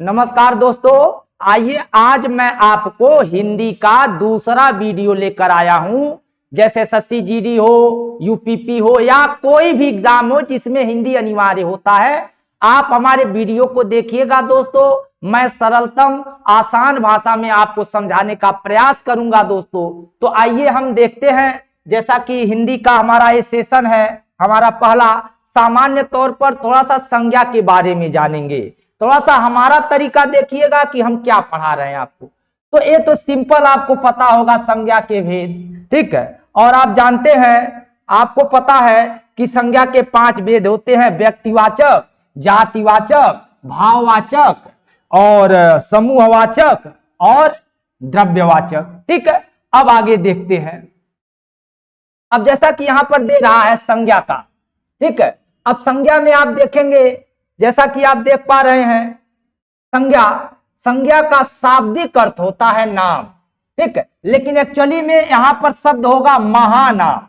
नमस्कार दोस्तों, आइए आज मैं आपको हिंदी का दूसरा वीडियो लेकर आया हूं। जैसे एसएससी जीडी हो, यूपीपी हो या कोई भी एग्जाम हो जिसमें हिंदी अनिवार्य होता है, आप हमारे वीडियो को देखिएगा दोस्तों। मैं सरलतम आसान भाषा में आपको समझाने का प्रयास करूंगा दोस्तों। तो आइए हम देखते हैं। जैसा कि हिंदी का हमारा ये सेशन है, हमारा पहला, सामान्य तौर पर थोड़ा सा संज्ञा के बारे में जानेंगे। थोड़ा सा हमारा तरीका देखिएगा कि हम क्या पढ़ा रहे हैं आपको। तो ये तो सिंपल आपको पता होगा संज्ञा के भेद, ठीक है। और आप जानते हैं, आपको पता है कि संज्ञा के 5 भेद होते हैं: व्यक्तिवाचक, जातिवाचक, भाववाचक और समूहवाचक और द्रव्यवाचक, ठीक है। अब आगे देखते हैं। अब जैसा कि यहां पर दे रहा है संज्ञा का, ठीक है। अब संज्ञा में आप देखेंगे, जैसा कि आप देख पा रहे हैं, संज्ञा का शाब्दिक अर्थ होता है नाम, ठीक है। लेकिन एक्चुअली में यहां पर शब्द होगा महानाम।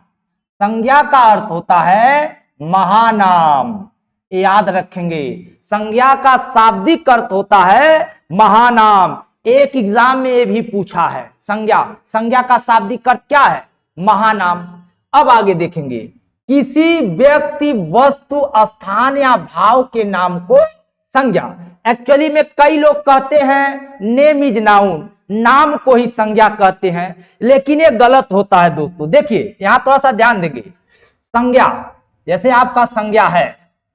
संज्ञा का अर्थ होता है महानाम, याद रखेंगे। संज्ञा का शाब्दिक अर्थ होता है महानाम। एक एग्जाम में ये भी पूछा है, संज्ञा का शाब्दिक अर्थ क्या है? महानाम। अब आगे देखेंगे, किसी व्यक्ति, वस्तु, स्थान या भाव के नाम को संज्ञा। एक्चुअली में कई लोग कहते हैं नेम इज नाउन, नाम को ही संज्ञा कहते हैं, लेकिन ये गलत होता है दोस्तों। देखिए यहां थोड़ा सा ध्यान देंगे। संज्ञा, जैसे आपका संज्ञा है,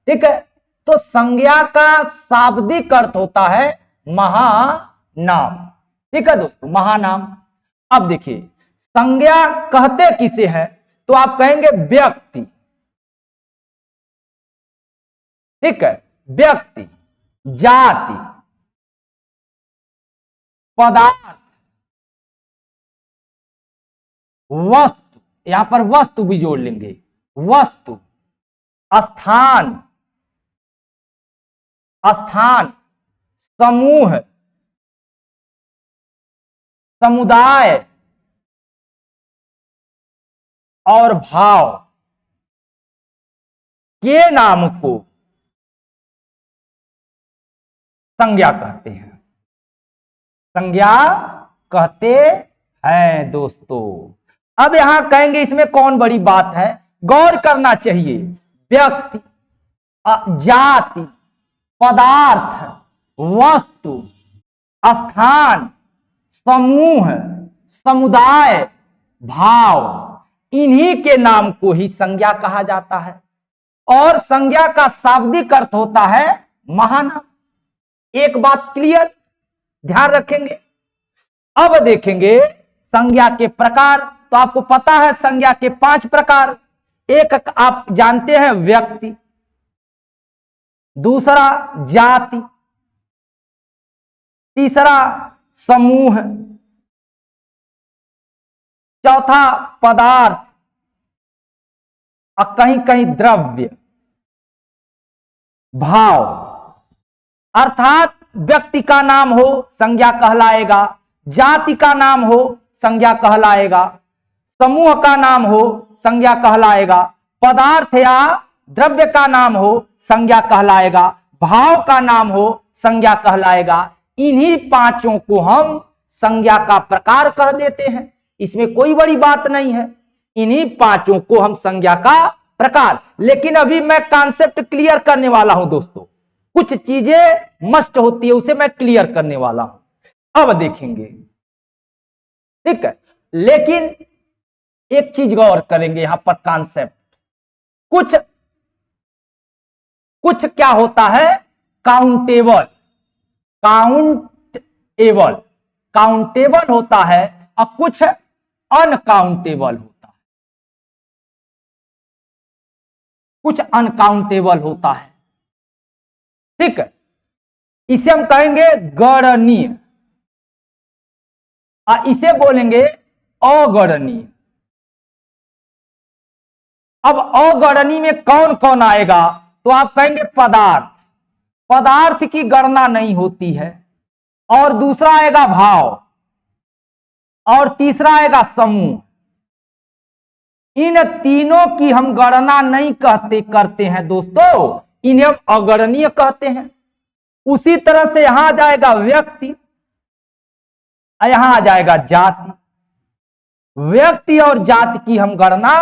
ठीक है, तो संज्ञा का शाब्दिक अर्थ होता है महानाम, ठीक है दोस्तों, महानाम। अब देखिए संज्ञा कहते किसे हैं, तो आप कहेंगे व्यक्ति, ठीक है, व्यक्ति, जाति, पदार्थ, वस्तु, यहां पर वस्तु भी जोड़ लेंगे, वस्तु, स्थान, समूह, समुदाय और भाव के नाम को संज्ञा कहते हैं। संज्ञा कहते हैं दोस्तों। अब यहां कहेंगे इसमें कौन बड़ी बात है, गौर करना चाहिए। व्यक्ति, जाति, पदार्थ, वस्तु, स्थान, समूह, समुदाय, भाव, इन्हीं के नाम को ही संज्ञा कहा जाता है। और संज्ञा का शाब्दिक अर्थ होता है महानाम। एक बात क्लियर, ध्यान रखेंगे। अब देखेंगे संज्ञा के प्रकार। तो आपको पता है संज्ञा के 5 प्रकार। एक आप जानते हैं व्यक्ति, दूसरा जाति, तीसरा समूह, चौथा पदार्थ और कहीं कहीं द्रव्य, भाव। अर्थात व्यक्ति का नाम हो संज्ञा कहलाएगा, जाति का नाम हो संज्ञा कहलाएगा, समूह का नाम हो संज्ञा कहलाएगा, पदार्थ या द्रव्य का नाम हो संज्ञा कहलाएगा, भाव का नाम हो संज्ञा कहलाएगा। इन्हीं 5 को हम संज्ञा का प्रकार कह देते हैं। इसमें कोई बड़ी बात नहीं है। इन्हीं 5 को हम संज्ञा का प्रकार। लेकिन अभी मैं कॉन्सेप्ट क्लियर करने वाला हूं दोस्तों। कुछ चीजें मस्ट होती है, उसे मैं क्लियर करने वाला हूं। अब देखेंगे, ठीक है। लेकिन एक चीज गौर करेंगे यहां पर, कॉन्सेप्ट कुछ क्या होता है, काउंटेबल होता है और कुछ अनकाउंटेबल होता है, कुछ अनकाउंटेबल होता है, ठीक है। इसे हम कहेंगे गणनीय और इसे बोलेंगे अगणनीय। अब अगणनीय में कौन कौन आएगा, तो आप कहेंगे पदार्थ की गणना नहीं होती है, और दूसरा आएगा भाव, और तीसरा आएगा समूह। इन तीनों की हम गणना नहीं करते हैं दोस्तों, इन्हें हम अगणनीय कहते हैं। उसी तरह से यहां आ जाएगा व्यक्ति, यहां आ जाएगा जाति। व्यक्ति और जाति की हम गणना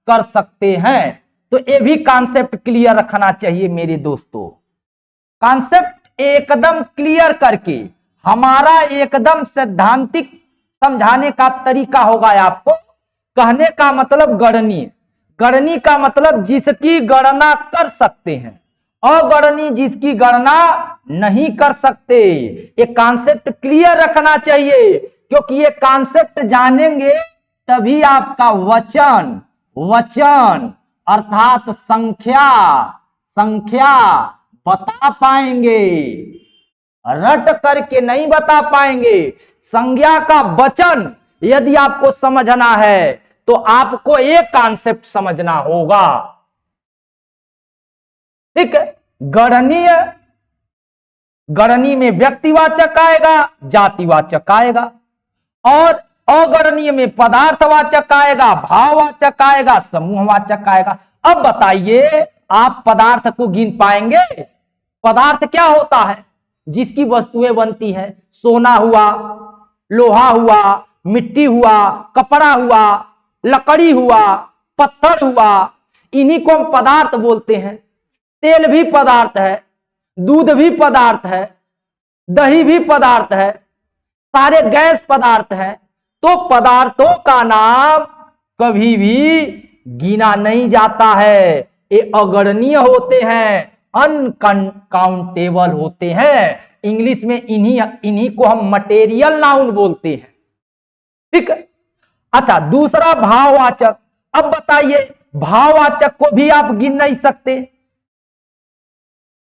कर सकते हैं। तो ये भी कॉन्सेप्ट क्लियर रखना चाहिए मेरे दोस्तों। कॉन्सेप्ट एकदम क्लियर करके हमारा एकदम सैद्धांतिक समझाने का तरीका होगा आपको। कहने का मतलब गणनीय, गणनीय का मतलब जिसकी गणना कर सकते हैं, अगणनीय जिसकी गणना नहीं कर सकते। ये कॉन्सेप्ट क्लियर रखना चाहिए, क्योंकि ये कॉन्सेप्ट जानेंगे तभी आपका वचन, वचन अर्थात संख्या, संख्या बता पाएंगे। रट करके नहीं बता पाएंगे। संज्ञा का वचन यदि आपको समझना है तो आपको एक कॉन्सेप्ट समझना होगा। ठीक है, गणनीय, गणनीय में व्यक्तिवाचक आएगा, जातिवाचक आएगा, और अगणनीय में पदार्थवाचक आएगा, भाववाचक आएगा, समूहवाचक आएगा। अब बताइए आप पदार्थ को गिन पाएंगे? पदार्थ क्या होता है? जिसकी वस्तुएं बनती है। सोना हुआ, लोहा हुआ, मिट्टी हुआ, कपड़ा हुआ, लकड़ी हुआ, पत्थर हुआ, इन्हीं को हम पदार्थ बोलते हैं। तेल भी पदार्थ है, दूध भी पदार्थ है, दही भी पदार्थ है, सारे गैस पदार्थ है। तो पदार्थों का नाम कभी भी गिना नहीं जाता है। ये अगणनीय होते हैं, अनकाउंटेबल होते हैं। इंग्लिश में इन्हीं को हम मटेरियल नाउन बोलते हैं। ठीक है। अच्छा, दूसरा भाववाचक। अब बताइए, भाववाचक को भी आप गिन नहीं सकते।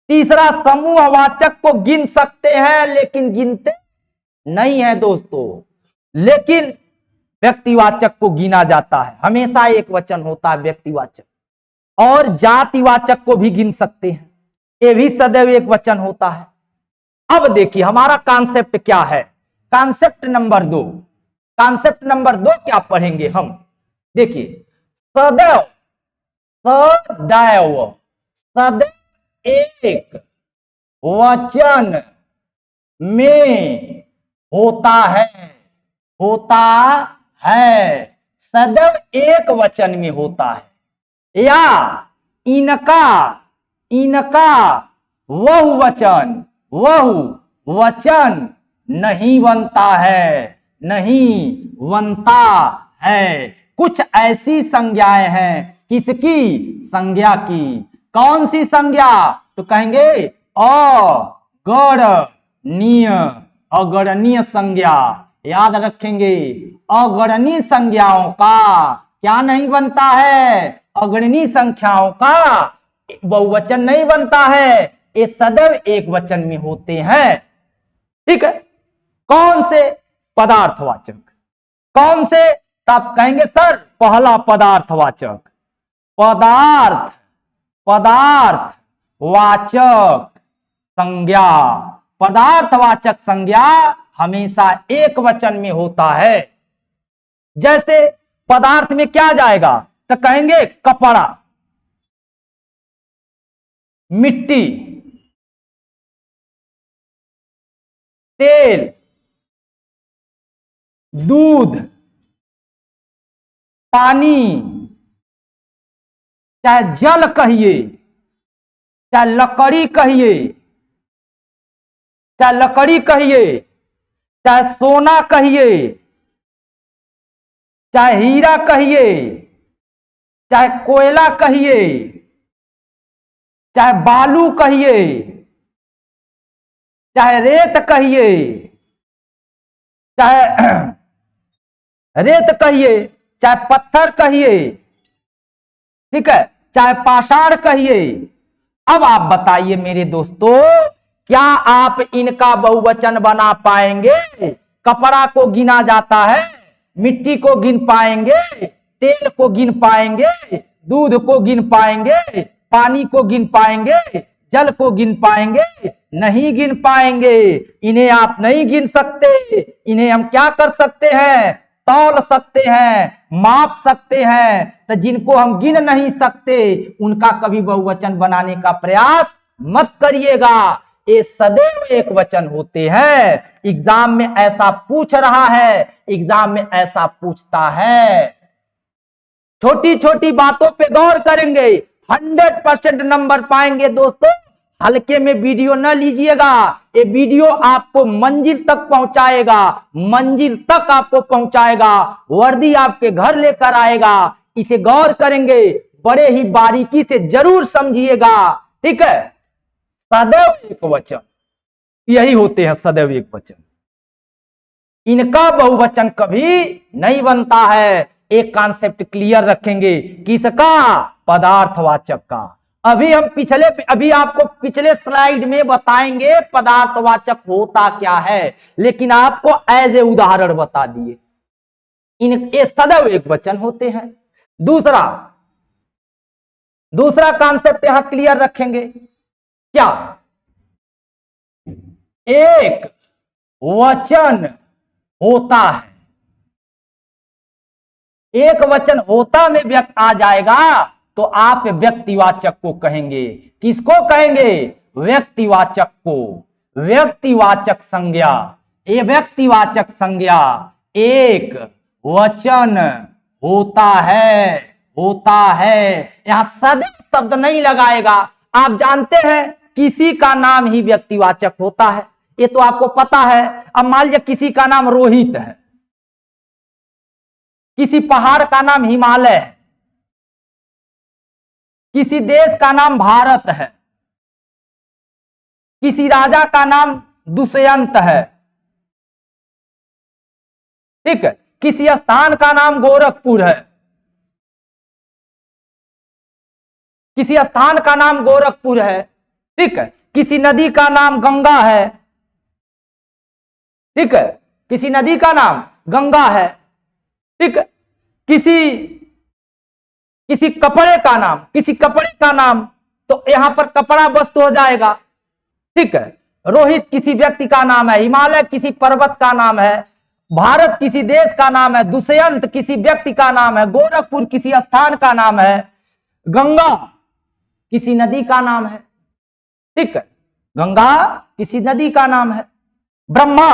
तीसरा समूहवाचक को गिन सकते हैं, लेकिन गिनते नहीं है दोस्तों। लेकिन व्यक्तिवाचक को गिना जाता है, हमेशा एक वचन होता है व्यक्तिवाचक। और जातिवाचक को भी गिन सकते हैं, ये भी सदैव एक वचन होता है। अब देखिए हमारा कॉन्सेप्ट क्या है। कॉन्सेप्ट नंबर 2, कॉन्सेप्ट नंबर 2 क्या पढ़ेंगे हम? देखिए, सदैव, सदैव, सदैव एक वचन में होता है, होता है, सदैव एक वचन में होता है। या इनका, इनका बहुवचन, बहुवचन नहीं बनता है, नहीं बनता है। कुछ ऐसी संज्ञाएं हैं, किसकी? संज्ञा की। कौन सी संज्ञा? तो कहेंगे अगणनीय, अगणनीय संज्ञा। याद रखेंगे, अगणनीय संज्ञाओं का क्या नहीं बनता है? अगणनीय संख्याओं का बहुवचन नहीं बनता है, ये सदैव एक वचन में होते हैं। ठीक है। कौन से? पदार्थवाचक। कौन से? तब कहेंगे सर पहला पदार्थवाचक, पदार्थ, पदार्थ वाचक संज्ञा। पदार्थवाचक संज्ञा हमेशा एक वचन में होता है। जैसे पदार्थ में क्या जाएगा? तो कहेंगे कपड़ा, मिट्टी, तेल, दूध, पानी, चाहे जल कहिए, चाहे लकड़ी कहिए, चाहे लकड़ी कहिए, चाहे सोना कहिए, चाहे हीरा कहिए, चाहे कोयला कहिए, चाहे बालू कहिए, चाहे रेत कहिए, चाहे रेत कहिए, चाहे पत्थर कहिए, ठीक है, चाहे पाषाण कहिए। अब आप बताइए मेरे दोस्तों, क्या आप इनका बहुवचन बना पाएंगे? कपड़ा को गिना जाता है, मिट्टी को गिन पाएंगे, तेल को गिन पाएंगे, दूध को गिन पाएंगे, पानी को गिन पाएंगे, जल को गिन पाएंगे? नहीं गिन पाएंगे। इन्हें आप नहीं गिन सकते। इन्हें हम क्या कर सकते हैं? तौल सकते हैं, माप सकते हैं। तो जिनको हम गिन नहीं सकते, उनका कभी बहुवचन बनाने का प्रयास मत करिएगा। ये सदैव एक वचन होते हैं। एग्जाम में ऐसा पूछ रहा है, एग्जाम में ऐसा पूछता है। छोटी छोटी बातों पे गौर करेंगे, 100% नंबर पाएंगे दोस्तों। हल्के में वीडियो न लीजिएगा, ये वीडियो आपको मंजिल तक पहुंचाएगा, मंजिल तक आपको पहुंचाएगा, वर्दी आपके घर लेकर आएगा। इसे गौर करेंगे, बड़े ही बारीकी से जरूर समझिएगा, ठीक है। सदैव एक वचन, यही होते हैं सदैव एक वचन। इनका बहुवचन कभी नहीं बनता है। एक कॉन्सेप्ट क्लियर रखेंगे, किसका? पदार्थवाचक का। अभी आपको पिछले स्लाइड में बताएंगे पदार्थवाचक होता क्या है, लेकिन आपको एज ए उदाहरण बता दिए। ये सदैव एक वचन होते हैं। दूसरा कॉन्सेप्ट यहां क्लियर रखेंगे, क्या? एक वचन होता है, एक वचन होता में व्यक्त आ जाएगा तो आप व्यक्तिवाचक को कहेंगे। किसको कहेंगे? व्यक्तिवाचक को। व्यक्तिवाचक संज्ञा, ये व्यक्तिवाचक संज्ञा एक वचन होता है, होता है। यहां सदैव शब्द नहीं लगाएगा। आप जानते हैं किसी का नाम ही व्यक्तिवाचक होता है, ये तो आपको पता है। अब मान लीजिए किसी का नाम रोहित है, किसी पहाड़ का नाम हिमालय है, किसी देश का नाम भारत है, किसी राजा का नाम दुष्यंत है, ठीक है। किसी स्थान का नाम गोरखपुर है, किसी स्थान का नाम गोरखपुर है, ठीक है। किसी नदी का नाम गंगा है, ठीक है। किसी नदी का नाम गंगा है, ठीक है। किसी कपड़े का नाम, तो यहां पर कपड़ा वस्तु हो जाएगा, ठीक है। रोहित किसी व्यक्ति का नाम है, हिमालय किसी पर्वत का नाम है, भारत किसी देश का नाम है, दुष्यंत किसी व्यक्ति का नाम है, गोरखपुर किसी स्थान का नाम है, गंगा किसी नदी का नाम है, ठीक है। गंगा किसी नदी का नाम है, ब्रह्मा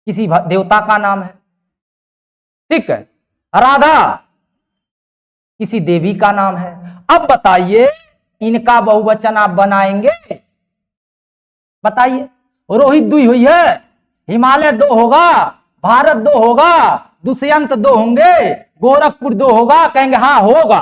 किसी देवता का नाम है, ठीक है। राधा किसी देवी का नाम है। अब बताइए इनका बहुवचन आप बनाएंगे? बताइए। रोहित 2 हुई है, हिमालय 2 होगा, भारत 2 होगा, दुष्यंत 2 होंगे, गोरखपुर 2 होगा। कहेंगे हाँ होगा,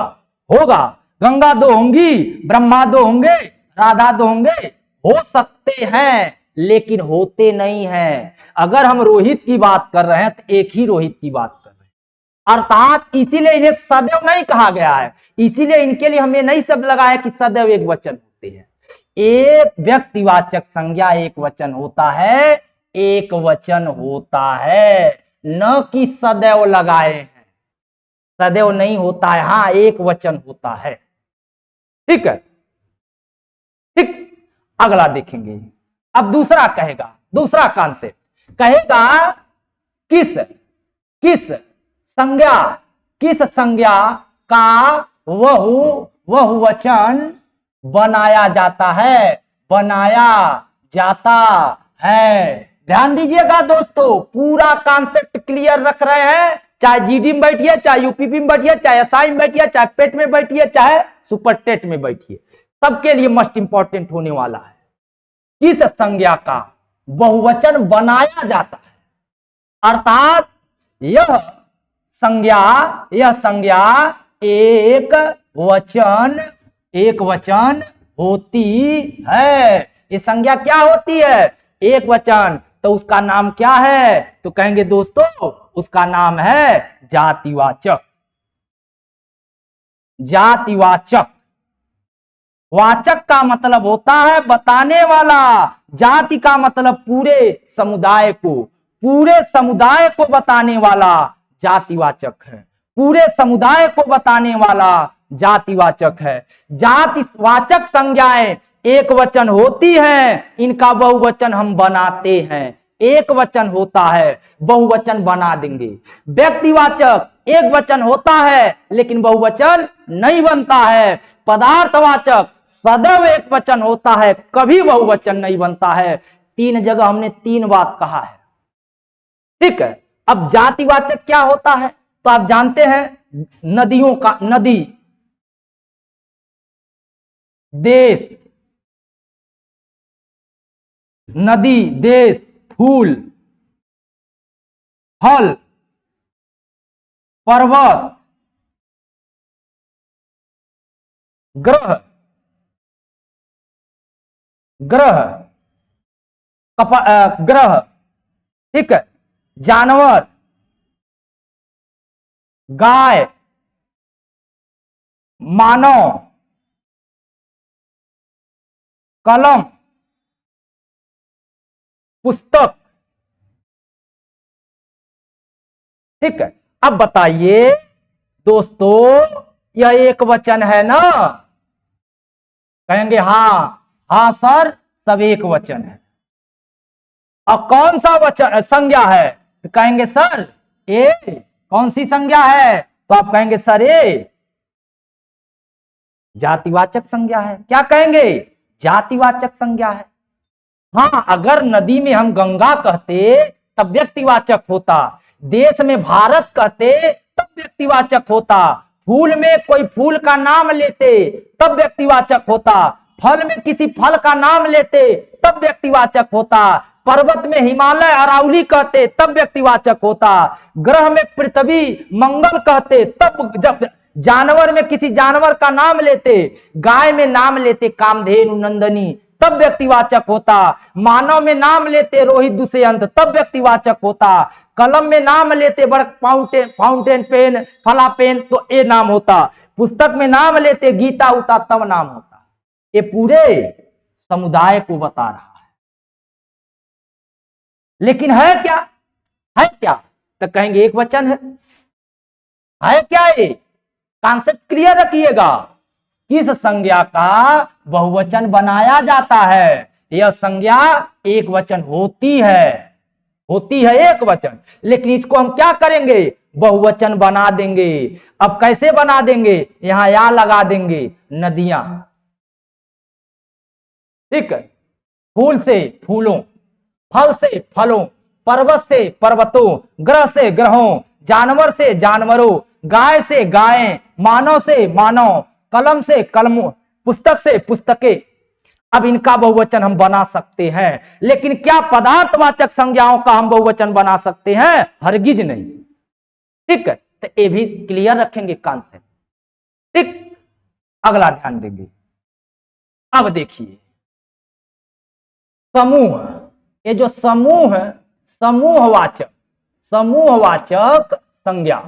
होगा। गंगा 2 होंगी, ब्रह्मा 2 होंगे, राधा 2 होंगे। हो सकते हैं लेकिन होते नहीं हैं। अगर हम रोहित की बात कर रहे हैं तो एक ही रोहित की बात कर रहे हैं, अर्थात इसीलिए इन्हें सदैव नहीं कहा गया है। इसीलिए इनके लिए हमने नहीं शब्द लगाया कि सदैव एक वचन होते हैं। एक व्यक्तिवाचक संज्ञा एक वचन होता है, एक वचन होता है, न कि सदैव लगाए हैं। सदैव नहीं होता है, हाँ एक वचन होता है, ठीक है। ठीक, अगला देखेंगे। अब दूसरा कहेगा, दूसरा कॉन्सेप्ट कहेगा किस संज्ञा का बहुवचन बनाया जाता है, बनाया जाता है। ध्यान दीजिएगा दोस्तों, पूरा कॉन्सेप्ट क्लियर रख रहे हैं। चाहे जीडी में बैठिए, चाहे यूपीपी में बैठिए, चाहे एसआई में बैठिए, चाहे पेट में बैठिए, चाहे सुपर टेट में बैठिए, सबके लिए मोस्ट इंपॉर्टेंट होने वाला है। किस संज्ञा का बहुवचन बनाया जाता है, अर्थात यह संज्ञा एक वचन होती है। ये संज्ञा क्या होती है? एक वचन। तो उसका नाम क्या है? तो कहेंगे दोस्तों उसका नाम है जातिवाचक। जातिवाचक, वाचक का मतलब होता है बताने वाला, जाति का मतलब पूरे समुदाय को बताने वाला जातिवाचक है। पूरे समुदाय को बताने वाला जातिवाचक है। जातिवाचक संज्ञाएं एक वचन होती हैं, इनका बहुवचन हम बनाते हैं। एक वचन होता है, बहुवचन बना देंगे। व्यक्तिवाचक एक वचन होता है लेकिन बहुवचन नहीं बनता है। पदार्थवाचक सदैव एक वचन होता है, कभी बहुवचन नहीं बनता है। 3 जगह हमने 3 बात कहा है, ठीक है। अब जातिवाचक क्या होता है तो आप जानते हैं, नदियों का, नदी, देश, नदी, देश, फूल, फल, पर्वत, ग्रह, ग्रह, ग्रह, ठीक है, जानवर, गाय, मानव, कलम, पुस्तक, ठीक है। अब बताइए दोस्तों, यह एक वचन है ना? कहेंगे हाँ, हाँ सर, सब एक वचन है। और कौन सा वचन संज्ञा है? तो कहेंगे सर ए। कौन सी संज्ञा है? तो आप कहेंगे सर ए, जातिवाचक संज्ञा है। क्या कहेंगे? जातिवाचक संज्ञा है। हाँ, अगर नदी में हम गंगा कहते तब व्यक्तिवाचक होता, देश में भारत कहते तब व्यक्तिवाचक होता, फूल में कोई फूल का नाम लेते तब व्यक्तिवाचक होता, फल में किसी फल का नाम लेते तब व्यक्तिवाचक होता, पर्वत में हिमालय अरावली कहते तब व्यक्तिवाचक होता, ग्रह में पृथ्वी मंगल कहते तब, जब जानवर में किसी जानवर का नाम लेते, गाय में नाम लेते कामधेनु नंदनी तब व्यक्तिवाचक होता, मानव में नाम लेते रोहित दुष्यंत तब व्यक्तिवाचक होता, कलम में नाम लेते बड़ फाउंटेन पेन फला पेन तो ए नाम होता, पुस्तक में नाम लेते गीता उता तब नाम होता। ये पूरे समुदाय को बता रहा है। लेकिन है क्या? है क्या? तो कहेंगे एक वचन है क्या? ये कॉन्सेप्ट क्लियर रखिएगा। किस संज्ञा का बहुवचन बनाया जाता है? यह संज्ञा एक वचन होती है एक वचन, लेकिन इसको हम क्या करेंगे? बहुवचन बना देंगे। अब कैसे बना देंगे? यहां या लगा देंगे, नदियां, ठीक है, फूल से फूलों, फल से फलों, पर्वत से पर्वतों, ग्रह से ग्रहों, जानवर से जानवरों, गाय से गायें, मानव से मानव, कलम से कलमों, पुस्तक से पुस्तकें। अब इनका बहुवचन हम बना सकते हैं, लेकिन क्या पदार्थवाचक संज्ञाओं का हम बहुवचन बना सकते हैं? हरगिज नहीं, ठीक है। तो ये भी क्लियर रखेंगे कॉन्सेप्ट, ठीक। अगला ध्यान देंगे। अब देखिए समूह, ये जो समूह है, समूहवाचक संज्ञा।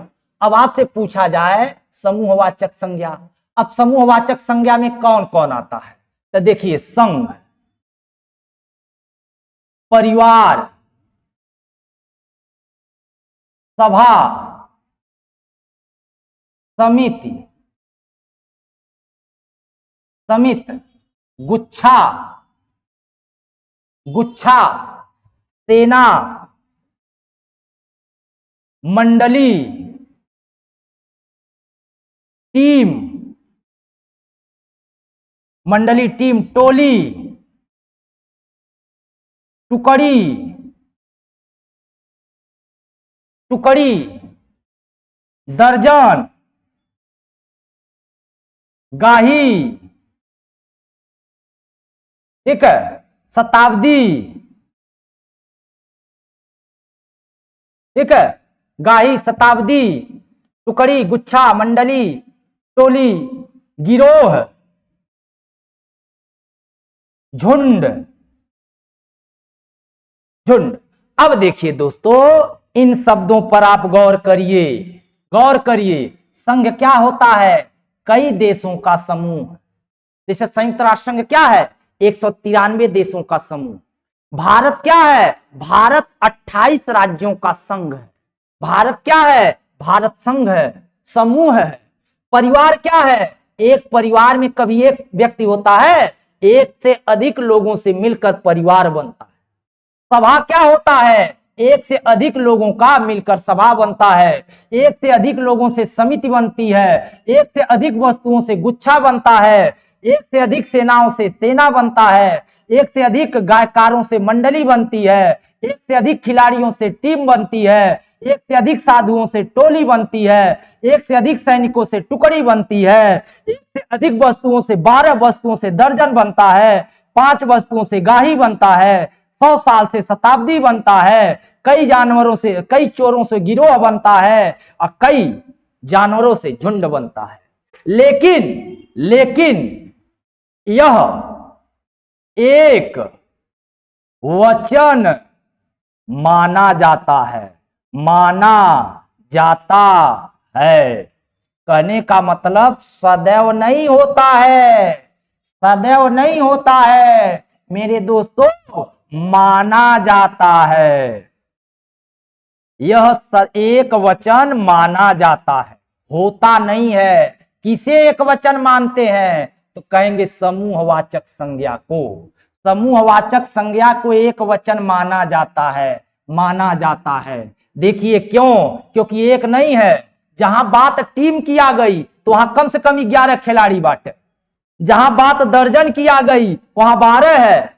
अब आपसे पूछा जाए समूहवाचक संज्ञा, अब समूहवाचक संज्ञा में कौन कौन आता है? तो देखिए, संघ, परिवार, सभा, समिति, समिति, गुच्छा, सेना, मंडली, टीम, टोली, टुकड़ी, दर्जन, गाही, ठीक है, शताब्दी, ठीक है, गाही, शताब्दी, टुकड़ी, गुच्छा, मंडली, टोली, गिरोह, झुंड। अब देखिए दोस्तों, इन शब्दों पर आप गौर करिए। संघ क्या होता है? कई देशों का समूह। जैसे संयुक्त राष्ट्र संघ क्या है? 193 देशों का समूह। भारत क्या है? भारत 28 राज्यों का संघ है। भारत क्या है? भारत संघ है, समूह है। परिवार क्या है? एक परिवार में कभी एक व्यक्ति होता है, एक से अधिक लोगों से मिलकर परिवार बनता है। सभा क्या होता है? एक से अधिक लोगों का मिलकर सभा बनता है, एक से अधिक लोगों से समिति बनती है, एक से अधिक वस्तुओं से गुच्छा बनता है, एक से अधिक सेनाओं से सेना बनता है, एक से अधिक गायकारों से मंडली बनती है, एक से अधिक खिलाड़ियों से टीम बनती है, एक से अधिक साधुओं से टोली बनती है, एक से अधिक सैनिकों से टुकड़ी बनती है, एक से अधिक वस्तुओं से 12 वस्तुओं से दर्जन बनता है, 5 वस्तुओं से गाही बनता है, 100 साल से शताब्दी बनता है, कई जानवरों से, कई चोरों से गिरोह बनता है और कई जानवरों से झुंड बनता है। लेकिन यह एक वचन माना जाता है, माना जाता है। कहने का मतलब सदैव नहीं होता है, सदैव नहीं होता है मेरे दोस्तों, माना जाता है। यह एक वचन माना जाता है, होता नहीं है। किसे एक वचन मानते हैं तो कहेंगे समूहवाचक संज्ञा को। समूहवाचक संज्ञा को एक वचन माना जाता है, माना जाता है। देखिए क्यों? क्योंकि एक नहीं है। जहां बात टीम की आ गई तो वहां कम से कम 11 खिलाड़ी बाटे। जहां बात दर्जन की आ गई वहां 12 है।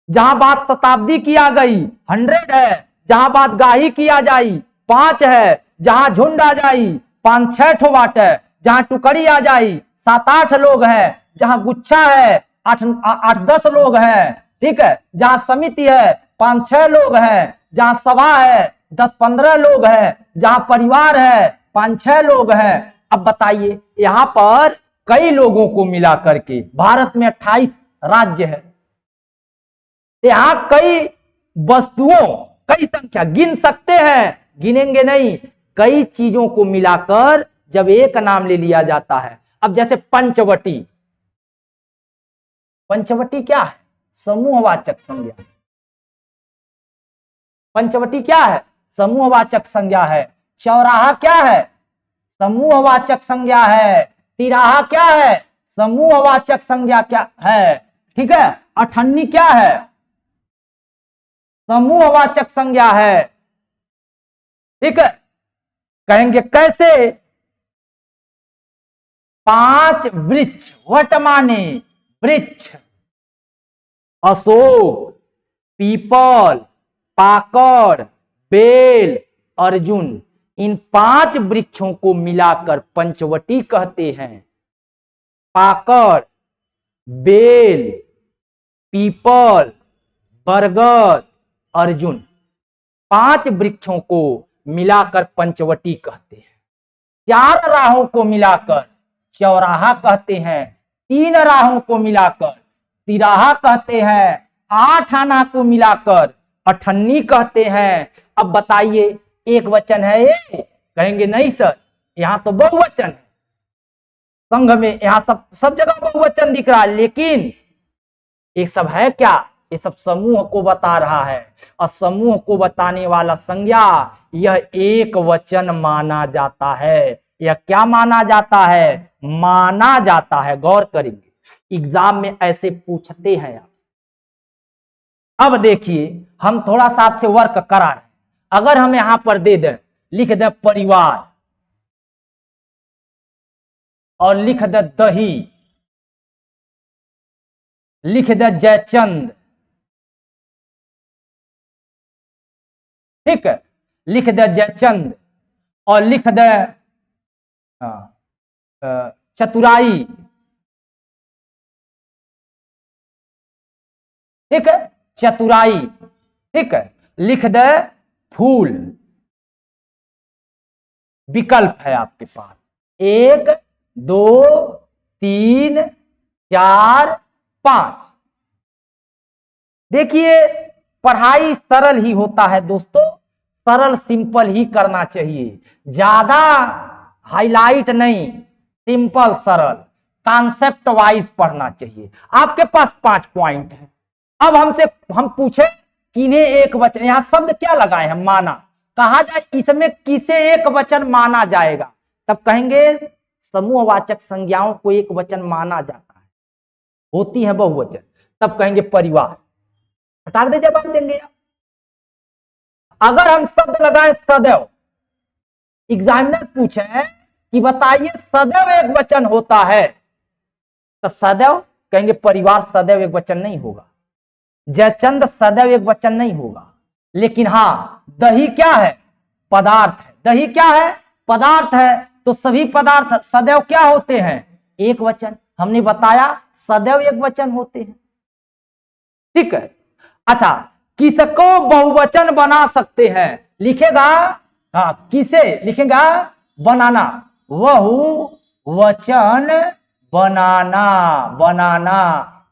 जहां बात शताब्दी की आ गई 100 है। जहां बात गाही की आ जाई 5 है। जहां झुंड आ जाई 5-6 ठो बाटे। जहां टुकड़ी आ जाई 7-8 लोग हैं। जहां गुच्छा है 8-10 लोग हैं। ठीक है। जहां समिति है 5-6 लोग हैं। जहां सभा है 10-15 लोग हैं। जहां परिवार है 5-6 लोग हैं। अब बताइए, यहां पर कई लोगों को मिला करके भारत में 28 राज्य है। यहां कई वस्तुओं, कई संख्या गिन सकते हैं, गिनेंगे नहीं। कई चीजों को मिलाकर जब एक नाम ले लिया जाता है। अब जैसे पंचवटी, पंचवटी क्या है? समूहवाचक संज्ञा। पंचवटी क्या है? समूहवाचक संज्ञा है। चौराहा क्या है? समूहवाचक संज्ञा है। तिराहा क्या है? समूहवाचक संज्ञा क्या है? ठीक है। अठन्नी क्या है? समूहवाचक संज्ञा है। ठीक है। कहेंगे कैसे? 5 वृक्ष, वट माने वृक्ष, अशोक, पीपल, पाकड़, बेल, अर्जुन, इन 5 वृक्षों को मिलाकर पंचवटी कहते हैं। पाकड़, बेल, पीपल, बरगद, अर्जुन, 5 वृक्षों को मिलाकर पंचवटी कहते हैं। 4 राहों को मिलाकर चौराहा कहते हैं। 3 राहों को मिलाकर तिराहा कहते हैं। 8 आना को मिलाकर अठन्नी कहते हैं। अब बताइए, एक वचन है ये? कहेंगे नहीं सर, यहां तो बहुवचन है। संघ में यहां सब जगह बहुवचन दिख रहा है, लेकिन ये सब है क्या? ये सब समूह को बता रहा है। और समूह को बताने वाला संज्ञा यह एक वचन माना जाता है। यह क्या माना जाता है? माना जाता है। गौर करेंगे, एग्जाम में ऐसे पूछते हैं आप। अब देखिए, हम थोड़ा सा आपसे वर्क करा रहे हैं। अगर हम यहां पर दे दें, लिख दें परिवार और लिख दें दही, लिख दें जयचंद, ठीक है, लिख दे जयचंद और लिख दे चतुराई, ठीक है, चतुराई, ठीक है, लिख दे फूल। विकल्प है आपके पास 1 2 3 4 5। देखिए, पढ़ाई सरल ही होता है दोस्तों, सरल सिंपल ही करना चाहिए। ज्यादा हाईलाइट नहीं, सिंपल सरल कॉन्सेप्ट वाइज पढ़ना चाहिए। आपके पास 5 पॉइंट है। अब हम पूछे किन्हें एक वचन, यहां शब्द क्या लगाए हैं? माना। कहा जाए इसमें किसे एक वचन माना जाएगा, तब कहेंगे समूहवाचक संज्ञाओं को एक वचन माना जाता है, होती है बहुवचन, तब कहेंगे परिवार। हटा दे, जवाब देंगे आप। अगर हम शब्द लगाए सदैव, एग्जामिनर पूछे कि बताइए सदैव एक वचन होता है, तो सदैव कहेंगे परिवार सदैव एक वचन नहीं होगा, जयचंद सदैव एक वचन नहीं होगा। लेकिन हाँ, दही क्या है? पदार्थ है। दही क्या है? पदार्थ है। तो सभी पदार्थ सदैव क्या होते हैं? एक वचन। हमने बताया सदैव एक वचन होते हैं। ठीक है। अच्छा, किसको बहुवचन बना सकते हैं? लिखेगा, हाँ, किसे लिखेगा? बनाना। बहुवचन बनाना। बनाना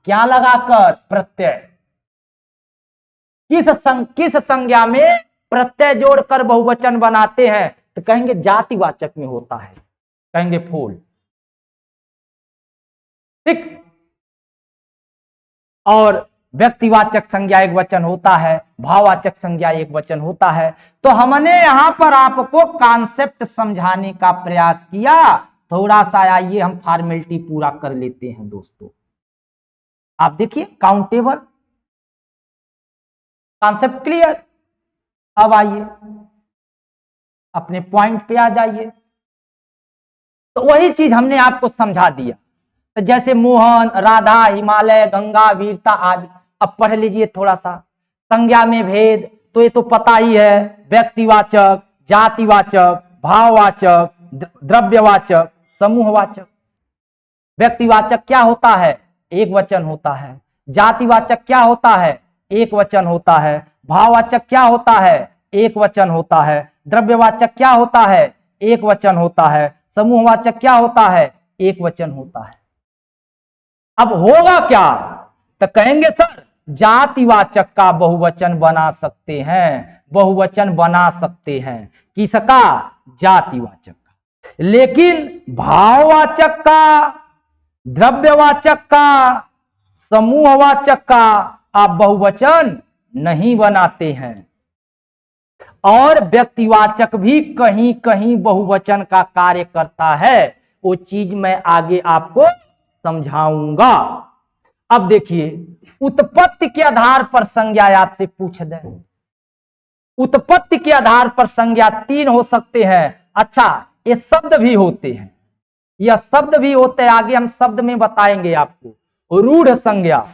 क्या लगाकर? प्रत्यय। किस संज्ञा में प्रत्यय जोड़कर बहुवचन बनाते हैं? तो कहेंगे जातिवाचक में होता है, कहेंगे फूल। ठीक। और व्यक्तिवाचक संज्ञा एक वचन होता है, भाववाचक संज्ञा एक वचन होता है। तो हमने यहां पर आपको कॉन्सेप्ट समझाने का प्रयास किया। थोड़ा सा आइए हम फॉर्मेलिटी पूरा कर लेते हैं दोस्तों। आप देखिए, काउंटेबल, कॉन्सेप्ट क्लियर। अब आइए अपने पॉइंट पे आ जाइए। तो वही चीज हमने आपको समझा दिया। तो जैसे मोहन, राधा, हिमालय, गंगा, वीरता आदि। अब पढ़ लीजिए थोड़ा सा। संज्ञा में भेद तो ये तो पता ही है, व्यक्तिवाचक, जातिवाचक, भाववाचक, द्रव्यवाचक, समूहवाचक। व्यक्तिवाचक क्या होता है? एक वचन होता है। जातिवाचक क्या होता है? एक वचन होता है। भाववाचक क्या होता है? एक वचन होता है। द्रव्यवाचक क्या होता है? एक वचन होता है। समूहवाचक क्या होता है? एक वचन होता है। अब होगा क्या? तो कहेंगे सर जातिवाचक का बहुवचन बना सकते हैं, बहुवचन बना सकते हैं। किसका? जातिवाचक का। लेकिन भाववाचक का, द्रव्यवाचक का, समूहवाचक का आप बहुवचन नहीं बनाते हैं। और व्यक्तिवाचक भी कहीं कहीं बहुवचन का कार्य करता है। वो चीज मैं आगे आपको समझाऊंगा। अब देखिए, उत्पत्ति के आधार पर संज्ञा आपसे पूछ दे। उत्पत्ति के आधार पर संज्ञा तीन हो सकते हैं। अच्छा, ये शब्द भी होते हैं, यह शब्द भी होते हैं। आगे हम शब्द में बताएंगे आपको। रूढ़ संज्ञा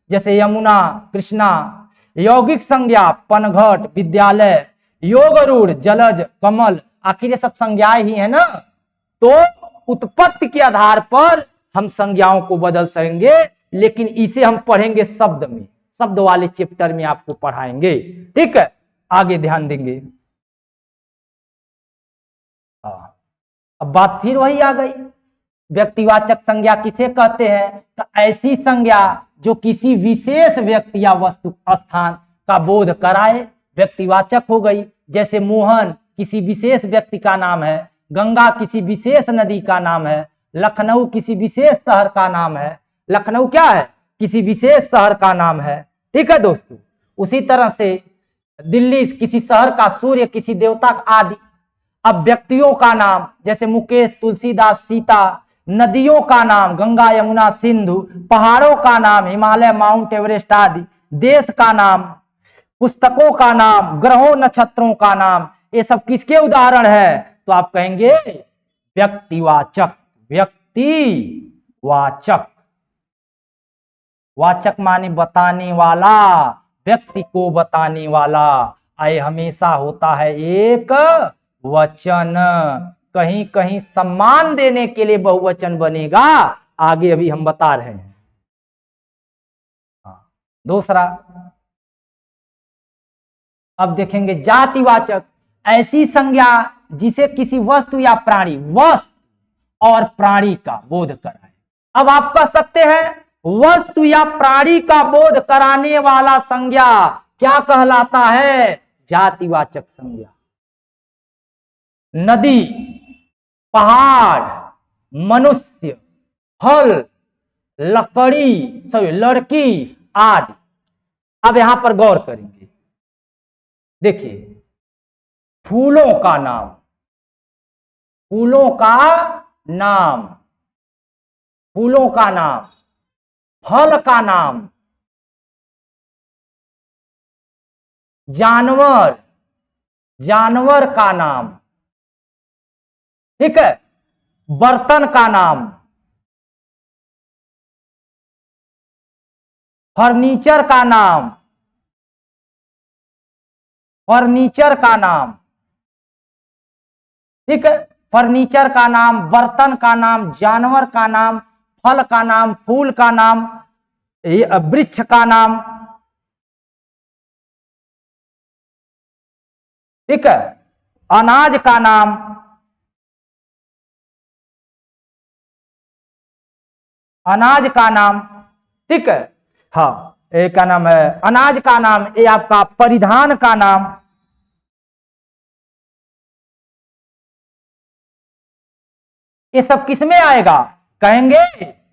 जैसे यमुना, कृष्णा। यौगिक संज्ञा पनघट, विद्यालय। योग रूढ़ जलज, कमल। आखिर ये सब संज्ञाएं ही है ना। तो उत्पत्ति के आधार पर हम संज्ञाओं को बदल सकेंगे, लेकिन इसे हम पढ़ेंगे शब्द में, शब्द वाले चैप्टर में आपको पढ़ाएंगे। ठीक है, आगे ध्यान देंगे। अब बात फिर वही आ गई, व्यक्तिवाचक संज्ञा किसे कहते हैं? तो ऐसी संज्ञा जो किसी विशेष व्यक्ति या वस्तु, स्थान का बोध कराए, व्यक्तिवाचक हो गई। जैसे मोहन किसी विशेष व्यक्ति का नाम है, गंगा किसी विशेष नदी का नाम है, लखनऊ किसी विशेष शहर का नाम है। लखनऊ क्या है? किसी विशेष शहर का नाम है। ठीक है दोस्तों। उसी तरह से दिल्ली किसी शहर का, सूर्य किसी देवता आदि। अब व्यक्तियों का नाम जैसे मुकेश, तुलसीदास, सीता। नदियों का नाम गंगा, यमुना, सिंधु। पहाड़ों का नाम हिमालय, माउंट एवरेस्ट आदि। देश का नाम, पुस्तकों का नाम, ग्रहों नक्षत्रों का नाम। ये सब किसके उदाहरण है? तो आप कहेंगे व्यक्तिवाचक। व्यक्तिवाचक, वाचक माने बताने वाला, व्यक्ति को बताने वाला। आए हमेशा होता है एक वचन। कहीं कहीं सम्मान देने के लिए बहुवचन बनेगा, आगे अभी हम बता रहे हैं। दूसरा, अब देखेंगे जातिवाचक, ऐसी संज्ञा जिसे किसी वस्तु या प्राणी, वस्तु और प्राणी का बोध कराए। अब आप कह सकते हैं वस्तु या प्राणी का बोध कराने वाला संज्ञा क्या कहलाता है? जातिवाचक संज्ञा। नदी, पहाड़, मनुष्य, फल, लकड़ी, सॉरी लड़की आदि। अब यहां पर गौर करेंगे। देखिए, फूलों का नाम, फूलों का नाम, फूलों का नाम, फल का नाम, जानवर, जानवर का नाम। ठीक है, बर्तन का नाम, फर्नीचर का नाम, फर्नीचर का नाम, ठीक है, फर्नीचर का नाम, बर्तन का नाम, जानवर का नाम, फल का नाम, फूल का नाम, वृक्ष का नाम, ठीक है, अनाज का नाम, अनाज का नाम, ठीक है, हाँ, एक का नाम है अनाज का नाम, ये आपका परिधान का नाम, ये सब किस में आएगा, कहेंगे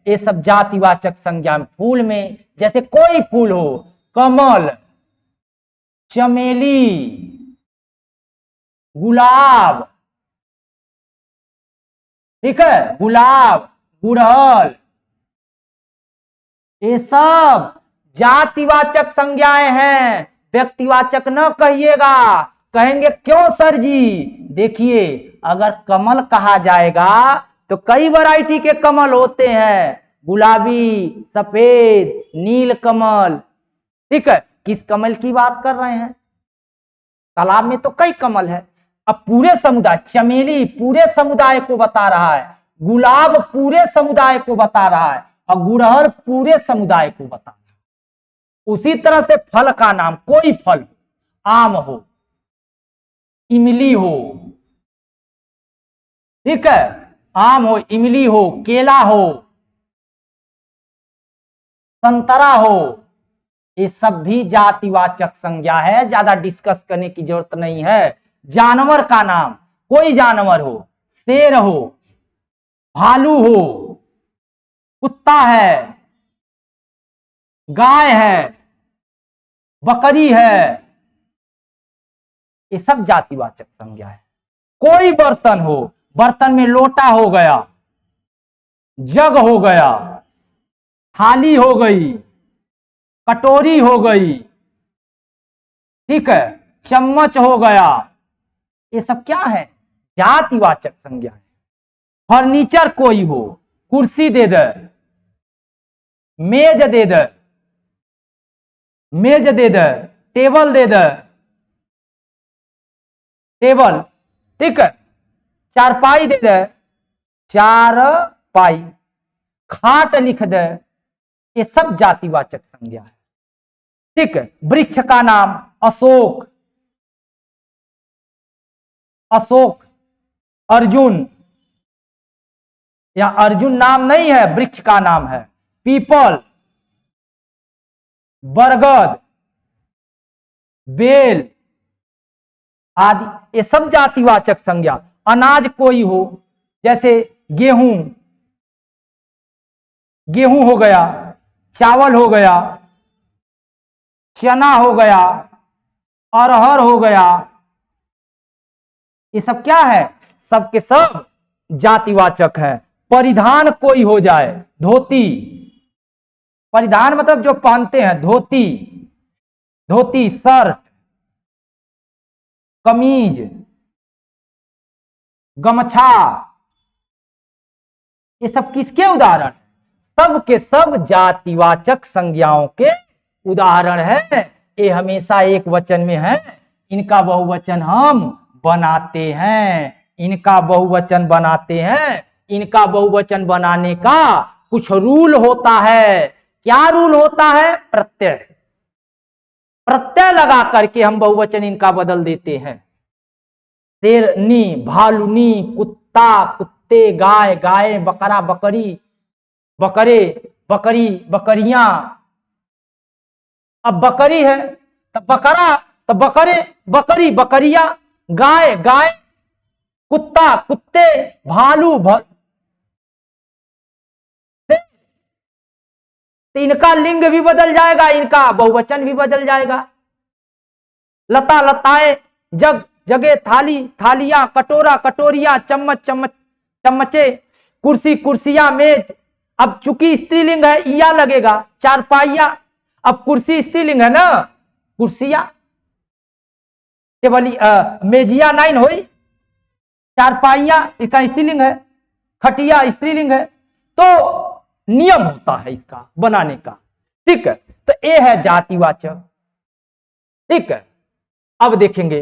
ये सब जातिवाचक संज्ञा में। फूल में जैसे कोई फूल हो, कमल, चमेली, गुलाब, ठीक है, गुलाब, गुड़हल, ये सब जातिवाचक संज्ञाएं हैं, व्यक्तिवाचक न कहिएगा। कहेंगे क्यों सर जी, देखिए अगर कमल कहा जाएगा तो कई वैरायटी के कमल होते हैं, गुलाबी, सफेद, नील कमल, ठीक है, किस कमल की बात कर रहे हैं, तालाब में तो कई कमल है। अब पूरे समुदाय, चमेली पूरे समुदाय को बता रहा है, गुलाब पूरे समुदाय को बता रहा है, और गुड़हल पूरे समुदाय को बता रहा है। उसी तरह से फल का नाम, कोई फल, आम हो, इमली हो, ठीक है, आम हो, इमली हो, केला हो, संतरा हो, ये सब भी जातिवाचक संज्ञा है, ज्यादा डिस्कस करने की जरूरत नहीं है। जानवर का नाम, कोई जानवर हो, शेर हो, भालू हो, कुत्ता है, गाय है, बकरी है, ये सब जातिवाचक संज्ञा है। कोई बर्तन हो, बर्तन में लोटा हो गया, जग हो गया, थाली हो गई, कटोरी हो गई, ठीक है, चम्मच हो गया, ये सब क्या है, जातिवाचक संज्ञा है। फर्नीचर कोई हो, कुर्सी दे दे, मेज दे दे, मेज दे दे, टेबल दे दे, टेबल, ठीक है, चारपाई दे दे, चारपाई, खाट लिख दे, ये सब जातिवाचक संज्ञा है, ठीक है। वृक्ष का नाम अशोक, अशोक, अर्जुन, या अर्जुन नाम नहीं है, वृक्ष का नाम है, पीपल, बरगद, बेल आदि, ये सब जातिवाचक संज्ञा। अनाज कोई हो, जैसे गेहूं, गेहूं हो गया, चावल हो गया, चना हो गया, अरहर हो गया, ये सब क्या है, सब के सब जातिवाचक है। परिधान कोई हो जाए, धोती, परिधान मतलब जो पहनते हैं, धोती, धोती, शर्ट, कमीज, गमछा, ये सब किसके उदाहरण, सब के सब जातिवाचक संज्ञाओं के उदाहरण है। ये हमेशा एक वचन में है, इनका बहुवचन हम बनाते हैं, इनका बहुवचन बनाते हैं। इनका बहुवचन बनाने का कुछ रूल होता है। क्या रूल होता है, प्रत्यय, प्रत्यय लगा करके हम बहुवचन इनका बदल देते हैं। शेरनी, भालुनी, कुत्ता, कुत्ते, गाय, गाय, बकरा, बकरी, बकरे, बकरी, बकरियां। अब बकरी है तो बकरा, तो बकरे, बकरी, बकरिया, गाय, गाय, कुत्ता, कुत्ते, भालू, तो इनका लिंग भी बदल जाएगा, इनका बहुवचन भी बदल जाएगा। लता, लताएं, जग, जगे, थाली, थालियां, कटोरा, कटोरियां, चम्मच, चम्मच, चम्मचे, कुर्सी, कुर्सियां, मेज। अब चूंकि स्त्रीलिंग है, इया लगेगा, चारपाइया। अब कुर्सी स्त्रीलिंग है ना, कुर्सिया, टेबल, मेजिया नाइन हुई, चारपाइया इसका स्त्रीलिंग है, खटिया स्त्रीलिंग है। तो नियम होता है इसका बनाने का, ठीक है। तो ए है जातिवाचक। ठीक है, अब देखेंगे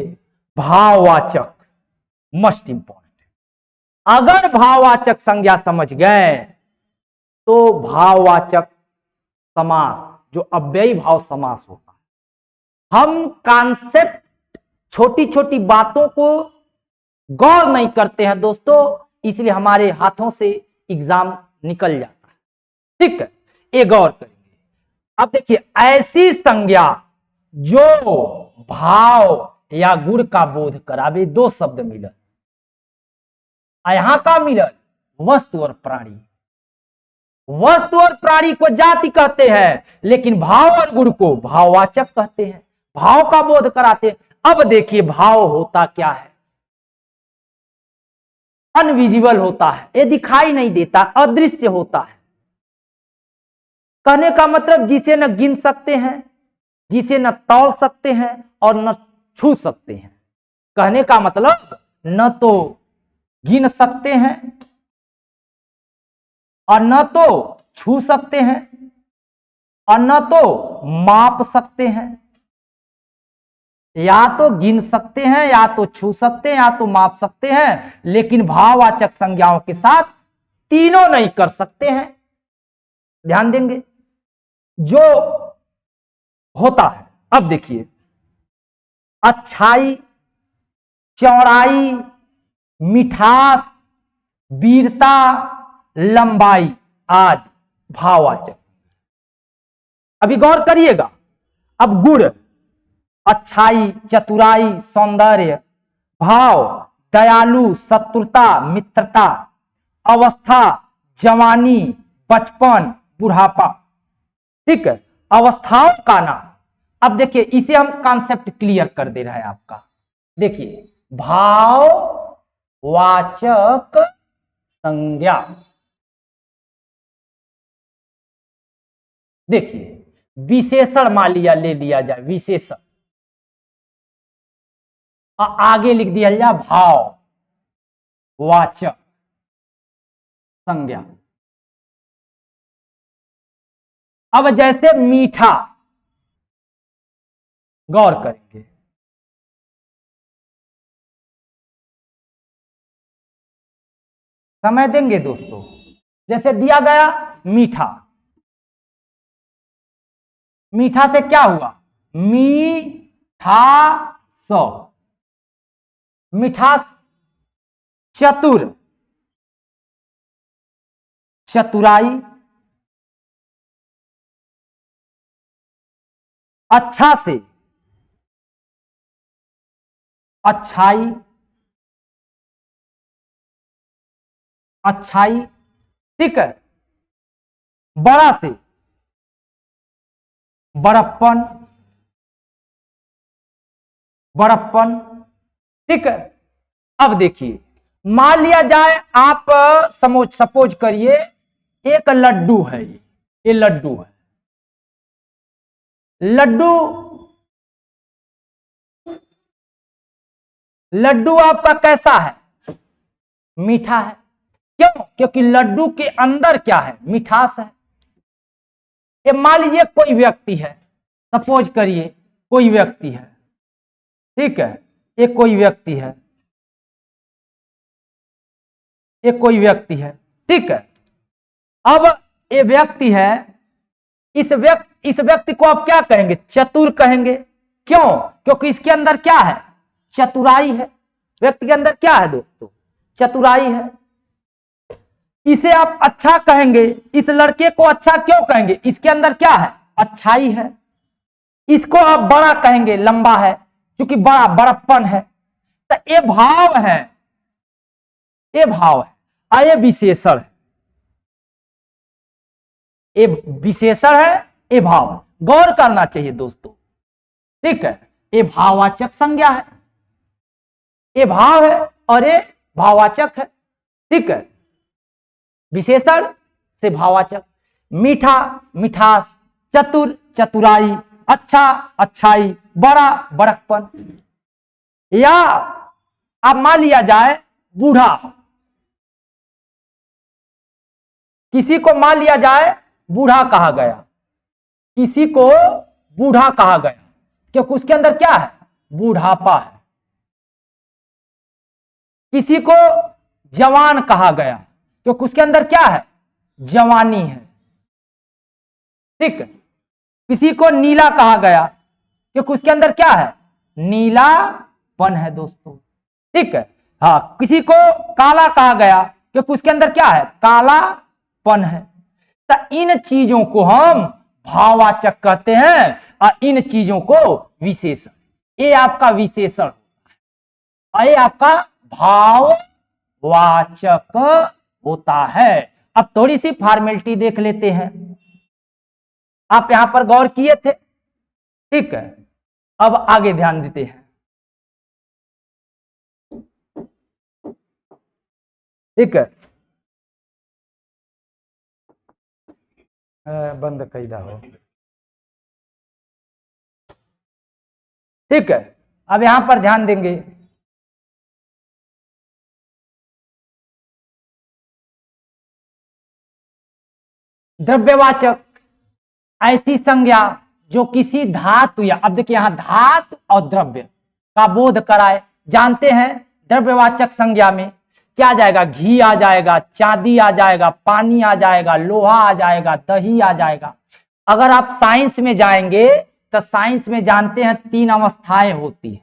भाववाचक, मोस्ट इंपॉर्टेंट। अगर भाववाचक संज्ञा समझ गए तो भाववाचक समास, जो अव्ययी भाव समास होता है, हम कॉन्सेप्ट छोटी छोटी बातों को गौर नहीं करते हैं दोस्तों, इसलिए हमारे हाथों से एग्जाम निकल जाता है। ठीक है, ये गौर करेंगे। अब देखिए, ऐसी संज्ञा जो भाव या गुण का बोध करावे, दो शब्द मिलल, यहां का मिलल वस्तु और प्राणी। वस्तु और प्राणी को जाति कहते हैं, लेकिन भाव और गुण को भाववाचक कहते हैं, भाव का बोध कराते हैं। अब देखिए, भाव होता क्या है? अनविजिबल होता है, ये दिखाई नहीं देता, अदृश्य होता है। कहने का मतलब जिसे न गिन सकते हैं, जिसे न तौल सकते हैं और न छू सकते हैं। कहने का मतलब न तो गिन सकते हैं और न तो छू सकते हैं और न तो माप सकते हैं। या तो गिन सकते हैं, या तो छू सकते हैं, या तो माप सकते हैं, लेकिन भाववाचक संज्ञाओं के साथ तीनों नहीं कर सकते हैं। ध्यान देंगे जो होता है। अब देखिए, अच्छाई, चौड़ाई, मिठास, वीरता, लंबाई आदि भाववाचक। अभी गौर करिएगा। अब गुण, अच्छाई, चतुराई, सौंदर्य, भाव, दयालु, शत्रुता, मित्रता, अवस्था, जवानी, बचपन, बुढ़ापा। ठीक है, अवस्थाओं का नाम। अब देखिए, इसे हम कॉन्सेप्ट क्लियर कर दे रहे हैं आपका। देखिए, भाववाचक संज्ञा, देखिए विशेषण मान लिया, ले लिया जाए विशेषण, और आगे लिख दिया जाए भाववाचक संज्ञा। अब जैसे मीठा, गौर करेंगे, समय देंगे दोस्तों। जैसे दिया गया मीठा, मीठा से क्या हुआ? मीठास, मिठास। चतुर, चतुराई। अच्छा से अच्छाई, अच्छाई। ठीक है, बड़ा से बड़प्पन, बड़प्पन। ठीक है, अब देखिए, मान लिया जाए आप सपोज करिए एक लड्डू है, ये लड्डू है। लड्डू, लड्डू आपका कैसा है? मीठा है। क्यों? क्योंकि लड्डू के अंदर क्या है? मिठास है। ये मान लीजिए कोई व्यक्ति है, सपोज करिए कोई व्यक्ति है। ठीक है, ये कोई व्यक्ति है, ये कोई व्यक्ति है। ठीक है, अब ये व्यक्ति है, इस व्यक्ति को आप क्या कहेंगे? चतुर कहेंगे। क्यों? क्योंकि इसके अंदर क्या है? चतुराई है। व्यक्ति के अंदर क्या है दोस्तों? चतुराई है। इसे आप अच्छा कहेंगे। इस लड़के को अच्छा क्यों कहेंगे? इसके अंदर क्या है? अच्छाई है। इसको आप बड़ा कहेंगे, लंबा है, क्योंकि बड़ा बड़प्पन है। तो ये भाव है, ये भाव है, ये विशेषण है, ये विशेषण है, ये भाव। गौर करना चाहिए दोस्तों। ठीक है, ये भाववाचक संज्ञा है, ये भाव है और ये भाववाचक है। ठीक है, विशेषण से भाववाचक। मीठा, मिठास, चतुर, चतुराई, अच्छा, अच्छाई, बड़ा, बड़प्पन। या अब मान लिया जाए बूढ़ा, किसी को मान लिया जाए बूढ़ा कहा गया, किसी को बूढ़ा कहा गया क्योंकि उसके अंदर क्या है, बूढ़ापा है। किसी को जवान कहा गया क्योंकि उसके अंदर क्या है, जवानी है। ठीक है। किसी को नीला कहा गया क्योंकि उसके अंदर क्या है, नीलापन है दोस्तों। ठीक है। हाँ, किसी को काला कहा गया क्योंकि उसके अंदर क्या है, कालापन है। तो इन चीजों को हम भाववाचक कहते हैं और इन चीजों को विशेषण। ये आपका विशेषण और ये आपका भाववाचक होता है। अब थोड़ी सी फॉर्मेलिटी देख लेते हैं। आप यहां पर गौर किए थे। ठीक है। अब आगे ध्यान देते हैं। ठीक है। बंद कैदा हो। ठीक है। अब यहां पर ध्यान देंगे। द्रव्यवाचक ऐसी संज्ञा जो किसी धातु या, अब देखिए यहां धातु और द्रव्य का बोध कराए। जानते हैं द्रव्यवाचक संज्ञा में क्या आ जाएगा, घी आ जाएगा, चांदी आ जाएगा, पानी आ जाएगा, लोहा आ जाएगा, दही आ जाएगा। अगर आप साइंस में जाएंगे तो साइंस में जानते हैं 3 अवस्थाएं होती है,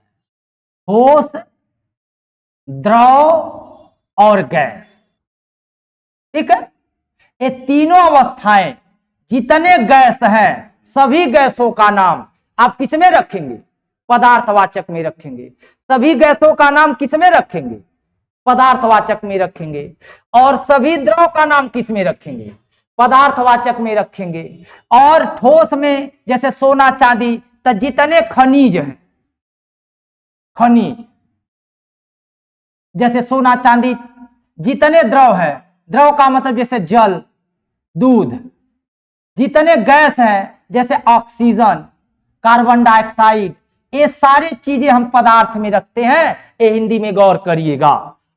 ठोस, द्रव और गैस। ठीक है। ये तीनों अवस्थाएं, जितने गैस हैं सभी गैसों का नाम आप किस में रखेंगे, पदार्थवाचक में रखेंगे। सभी गैसों का नाम किस में रखेंगे, पदार्थवाचक में रखेंगे। और सभी द्रव का नाम किस में रखेंगे, पदार्थवाचक में रखेंगे। और ठोस में जैसे सोना चांदी, तो जितने खनिज हैं, खनिज जैसे सोना चांदी, जितने द्रव है, द्रव का मतलब जैसे जल, दूध, जितने गैस हैं जैसे ऑक्सीजन, कार्बन डाइऑक्साइड, ये सारी चीजें हम पदार्थ में रखते हैं। ये हिंदी में गौर करिएगा।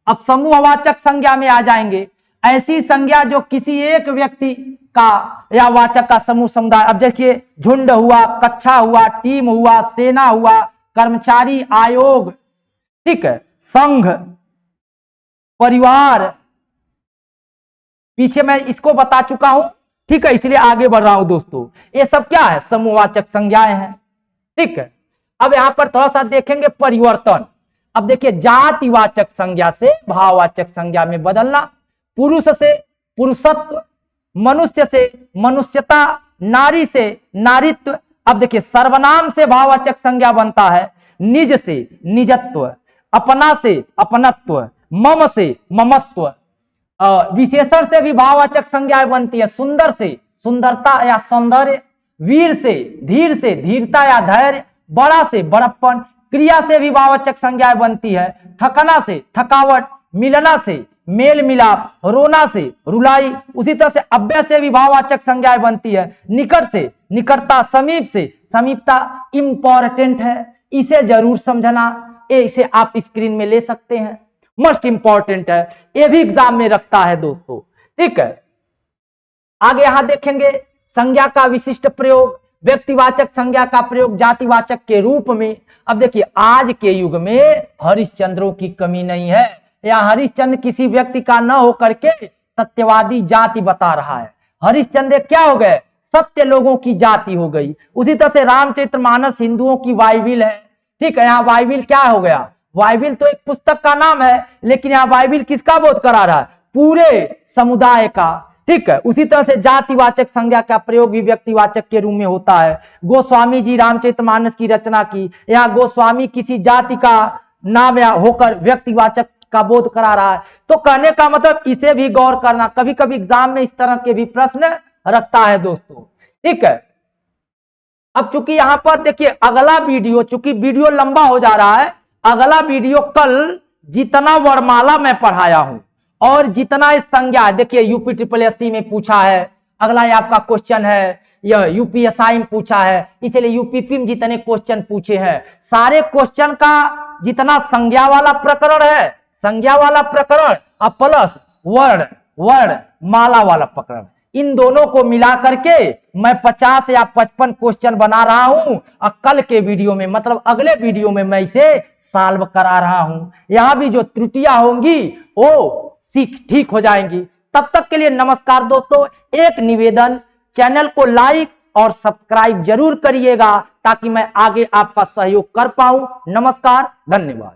अब समूहवाचक संज्ञा में आ जाएंगे। ऐसी संज्ञा जो किसी एक व्यक्ति का या वाचक का समूह समुदाय। अब देखिए झुंड हुआ, कक्षा हुआ, टीम हुआ, सेना हुआ, कर्मचारी आयोग, ठीक है, संघ, परिवार, पीछे मैं इसको बता चुका हूं। ठीक है, इसलिए आगे बढ़ रहा हूं दोस्तों। ये सब क्या है, समूहवाचक संज्ञाएं हैं। ठीक है। अब यहां पर थोड़ा सा देखेंगे परिवर्तन। अब देखिए जातिवाचक संज्ञा से भाववाचक संज्ञा में बदलना, पुरुष से पुरुषत्व, मनुष्य से मनुष्यता, नारी से नारीत्व। अब देखिए सर्वनाम से भाववाचक संज्ञा बनता है, निज से निजत्व, अपना से अपनत्व, मम से ममत्व। विशेषण से भी भाववाचक संज्ञाएं बनती है, सुंदर से सुंदरता या सौंदर्य, वीर से धीरता या धैर्य, बड़ा से बड़प्पन। क्रिया से भी भाववाचक संज्ञाएं बनती है, थकना से थकावट, मिलना से मेल मिलाप, रोना से रुलाई। उसी तरह से अव्यय से भी भाववाचक संज्ञाएं बनती है, निकट से निकटता, समीप से समीपता। इंपॉर्टेंट है, इसे जरूर समझना। इसे आप स्क्रीन में ले सकते हैं, मोस्ट इंपॉर्टेंट है, ये भी एग्जाम में रखता है दोस्तों। ठीक है। आगे यहां देखेंगे संज्ञा का विशिष्ट प्रयोग, व्यक्तिवाचक संज्ञा का प्रयोग जातिवाचक के रूप में। अब देखिए आज के युग में हरिश्चंद्रों की कमी नहीं है। या हरिश्चंद्र किसी व्यक्ति का न होकर के सत्यवादी जाति बता रहा है। हरिश्चंद्र क्या हो गए, सत्य लोगों की जाति हो गई। उसी तरह से रामचरितमानस हिंदुओं की बाइबिल है। ठीक है, यहाँ बाइबिल क्या हो गया, बाइबिल तो एक पुस्तक का नाम है, लेकिन यहाँ बाइबिल किसका बोध करा रहा है, पूरे समुदाय का। ठीक है। उसी तरह से जातिवाचक संज्ञा का प्रयोग भी व्यक्तिवाचक के रूप में होता है। गोस्वामी जी रामचरितमानस की रचना की, यहाँ गोस्वामी किसी जाति का नाम या होकर व्यक्तिवाचक का बोध करा रहा है। तो कहने का मतलब इसे भी गौर करना, कभी कभी एग्जाम में इस तरह के भी प्रश्न रखता है दोस्तों। ठीक है। अब चूंकि यहां पर देखिए अगला वीडियो, चूंकि वीडियो लंबा हो जा रहा है, अगला वीडियो कल जितना वर्णमाला में पढ़ाया हूं और जितना इस संज्ञा, देखिए यूपी SSSC में पूछा है, अगला ये आपका क्वेश्चन है, यह यूपीएसआई में पूछा है, इसलिए यूपीपी में जितने क्वेश्चन पूछे हैं सारे क्वेश्चन का जितना संज्ञा वाला प्रकरण है, संज्ञा वाला प्रकरण और प्लस वर्ण माला वाला प्रकरण, इन दोनों को मिला करके मैं 50 या 55 क्वेश्चन बना रहा हूं और कल के वीडियो में मतलब अगले वीडियो में मैं इसे सॉल्व करा रहा हूं। यहां भी जो त्रुटियां होंगी वो ठीक हो जाएंगी। तब तक के लिए नमस्कार दोस्तों। एक निवेदन, चैनल को लाइक और सब्सक्राइब जरूर करिएगा ताकि मैं आगे आपका सहयोग कर पाऊं। नमस्कार, धन्यवाद।